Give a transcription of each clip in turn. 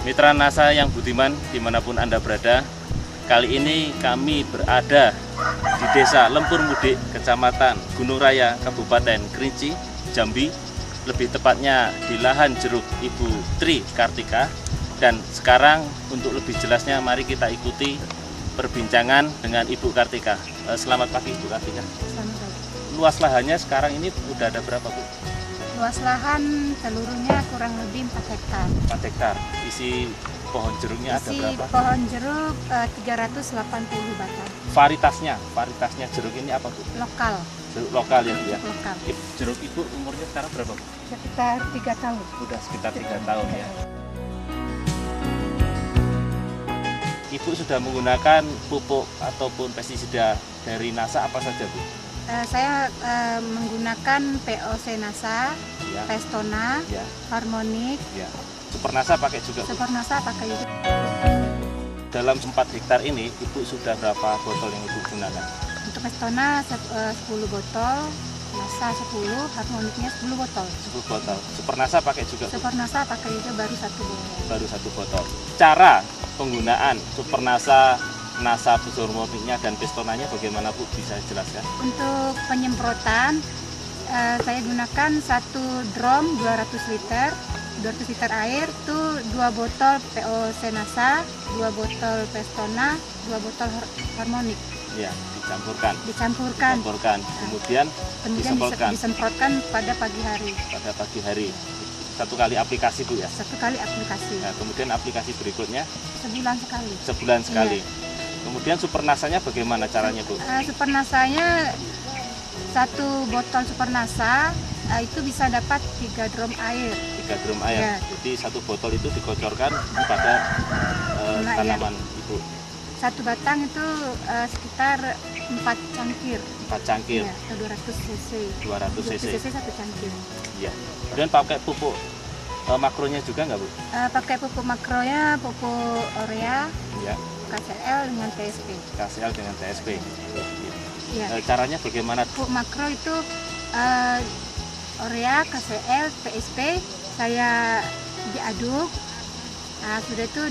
Mitra NASA yang budiman dimanapun Anda berada, kali ini kami berada di Desa Lempur Mudik, Kecamatan Gunung Raya, Kabupaten Kerinci, Jambi. Lebih tepatnya di lahan jeruk Ibu Tri Kartika. Dan sekarang untuk lebih jelasnya mari kita ikuti perbincangan dengan Ibu Kartika. Selamat pagi Ibu Kartika. Selamat pagi. Luas lahannya sekarang ini udah ada berapa Bu? Luas lahan seluruhnya kurang lebih 4 hektar. 4 hektar. Isi pohon jeruknya ada Isi berapa? pohon jeruk 380 batang. Varitasnya jeruk ini apa Bu? Lokal. Jeruk lokal ya Bu ya? Lokal. Jeruk Ibu umurnya sekarang berapa Bu? Sekitar 3 tahun. Udah sekitar 3 tahun ya. Ibu sudah menggunakan pupuk ataupun pestisida dari NASA apa saja Bu? Saya menggunakan POC NASA, Ya, Pestona, ya, Harmonic, ya. Super NASA pakai juga Bu? Super NASA pakai juga. Dalam 4 hektar ini Ibu sudah berapa botol yang Ibu gunakan? Untuk Pestona 10 botol, NASA 10, Harmonicnya 10 botol. 10 botol. Super NASA pakai juga Bu? Super NASA pakai juga baru 1 botol. Baru 1 botol. Cara penggunaan Super NASA, NASA Harmonicnya dan Pestonanya bagaimana Bu? Bisa jelaskan? Untuk penyemprotan saya gunakan 1 drum 200 liter air itu 2 botol POC NASA, 2 botol Pestona, 2 botol Harmonic. Ya, dicampurkan. Kemudian disemprotkan pada pagi hari. 1 kali aplikasi Bu ya. 1 kali aplikasi. Nah, kemudian aplikasi berikutnya Sebulan sekali. Iya. Kemudian Super NASA-nya bagaimana caranya Bu? Super NASA-nya 1 botol Super NASA itu bisa dapat 3 drum air. 3 drum air. Ya. Jadi 1 botol itu dikocorkan pada tanaman Ibu. 1 batang itu sekitar 4 cangkir. 4 cangkir. Ya, atau 200 cc. 200 cc. 1 cangkir. Iya. Kemudian pakai pupuk makronya juga nggak Bu? Pakai pupuk makronya, pupuk urea, Ya. KCL dengan TSP. KCL dengan TSP. Ya. Caranya bagaimana? Pupuk makro itu urea, KCL, TSP saya diaduk. Nah, sudah itu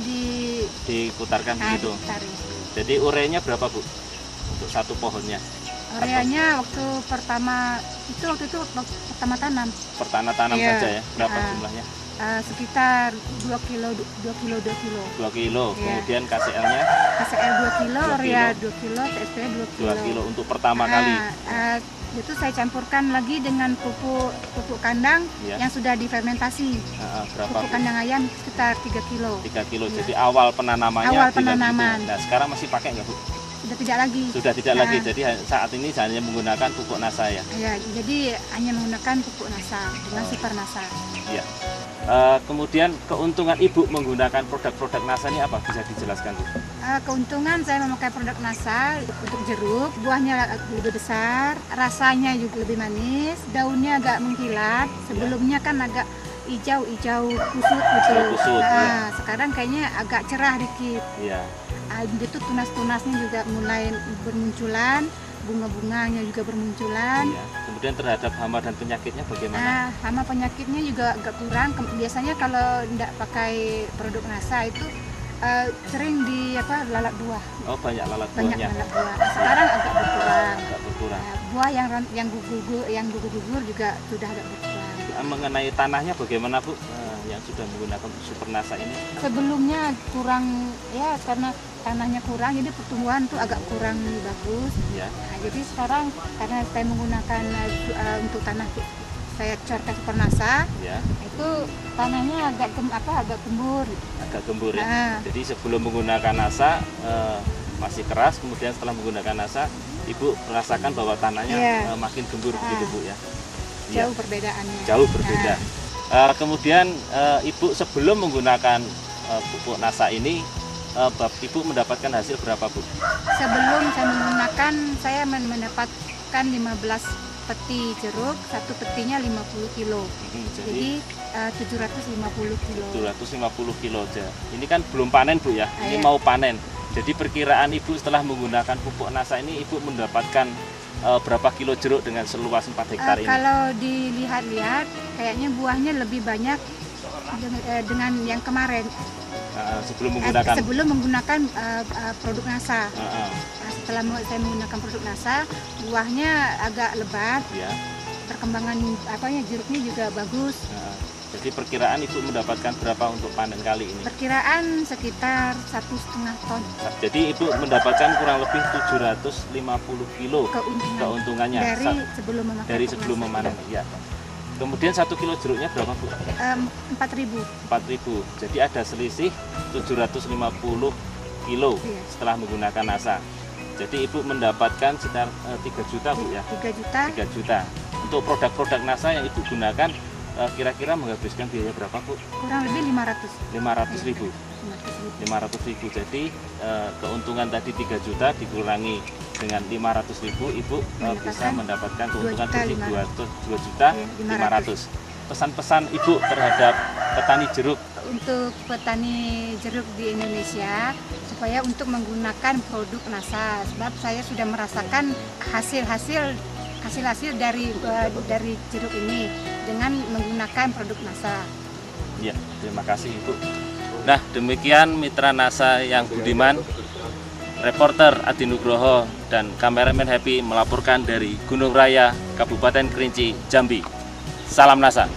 Diputarkan begitu. ditarik. Jadi ureanya berapa Bu? Untuk 1 pohonnya? Ureanya waktu itu pertama tanam Pertanam Iya. saja ya? Berapa Nah. jumlahnya? sekitar 2 kilo. 2 kilo. Iya. Kemudian KCL-nya KCL 2 kilo, 2 urea kilo. 2 kilo, TSP 2 kilo. 2 kilo untuk pertama kali. Itu saya campurkan lagi dengan pupuk kandang Iya. yang sudah difermentasi. Berapa Pupuk Bu? kandang ayam sekitar 3 kilo. 3 kilo. Iya. Jadi awal penanamannya Awal 3 kilo. penanaman. Nah, sekarang masih pakai nggak Bu? Sudah tidak lagi. Sudah tidak lagi. Jadi saat ini hanya menggunakan pupuk NASA ya. Ya, jadi hanya menggunakan pupuk NASA dengan Super NASA. Iya. Kemudian keuntungan Ibu menggunakan produk-produk NASA ini apa? Bisa dijelaskan Bu? Keuntungan saya memakai produk NASA untuk jeruk, buahnya lebih besar, rasanya juga lebih manis, daunnya agak mengkilat. Sebelumnya kan agak hijau kusut gitu. Kusut, ya. Sekarang kayaknya agak cerah dikit. Iya. Itu tunas-tunasnya juga mulai bermunculan, bunga-bunganya juga bermunculan. Iya. Kemudian terhadap hama dan penyakitnya bagaimana? Hama penyakitnya juga agak kurang. Biasanya kalau tidak pakai produk NASA itu sering lalat buah. Oh, banyak lalat Banyak buahnya. lalat buah. Sekarang agak berkurang. Agak berkurang. Buah yang gugur juga sudah agak berkurang. Mengenai tanahnya bagaimana Bu? Yang sudah menggunakan Super NASA ini? Sebelumnya kurang ya, karena tanahnya kurang, jadi pertumbuhan tuh agak kurang bagus. Ya. Nah, jadi sekarang karena saya menggunakan untuk tanah saya corkan Super NASA, Ya. itu tanahnya agak gembur. Agak gembur ya. Nah. Jadi sebelum menggunakan NASA masih keras, kemudian setelah menggunakan NASA, Ibu merasakan bahwa tanahnya Iya. makin gembur begitu Bu ya. Iya. Jauh perbedaannya. Jauh berbeda. Kemudian Ibu sebelum menggunakan pupuk NASA ini, Ibu mendapatkan hasil berapa Bu? Sebelum saya menggunakan, saya mendapatkan 15 peti jeruk, 1 petinya 50 kilo. Jadi 750 kilo. 750 kilo aja. Ini kan belum panen Bu ya, ini Iya. mau panen. Jadi perkiraan Ibu setelah menggunakan pupuk NASA ini, Ibu mendapatkan berapa kilo jeruk dengan seluas 4 hektar ini? Kalau dilihat-lihat, kayaknya buahnya lebih banyak dengan yang kemarin. Sebelum menggunakan produk NASA. Nah, setelah saya menggunakan produk NASA, buahnya agak lebat. Ya. Perkembangan jeruknya juga bagus. Jadi perkiraan Ibu mendapatkan berapa untuk panen kali ini? Perkiraan sekitar 1,5 ton. Jadi Ibu mendapatkan kurang lebih 750 kilo keuntungannya dari sebelum memanen. Ya. Kemudian 1 kilo jeruknya berapa, Bu? 4.000. 4.000. Jadi ada selisih 750 kilo setelah menggunakan NASA. Jadi Ibu mendapatkan sekitar 3 juta, Bu ya? 3 juta. 3 juta. Untuk produk-produk NASA yang Ibu gunakan kira-kira menghabiskan biaya berapa, Bu? Kurang lebih 500.000. 500.000. Jadi keuntungan tadi 3 juta dikurangi dengan 500.000, Ibu bisa mendapatkan keuntungan bersih 2.500.000. Pesan-pesan Ibu terhadap petani jeruk? Untuk petani jeruk di Indonesia, supaya untuk menggunakan produk NASA, sebab saya sudah merasakan hasil-hasil dari jeruk ini dengan menggunakan produk NASA. Ya, terima kasih Ibu. Nah, demikian mitra NASA yang budiman, reporter Adi Nugroho dan kameramen Happy melaporkan dari Gunung Raya, Kabupaten Kerinci, Jambi. Salam NASA.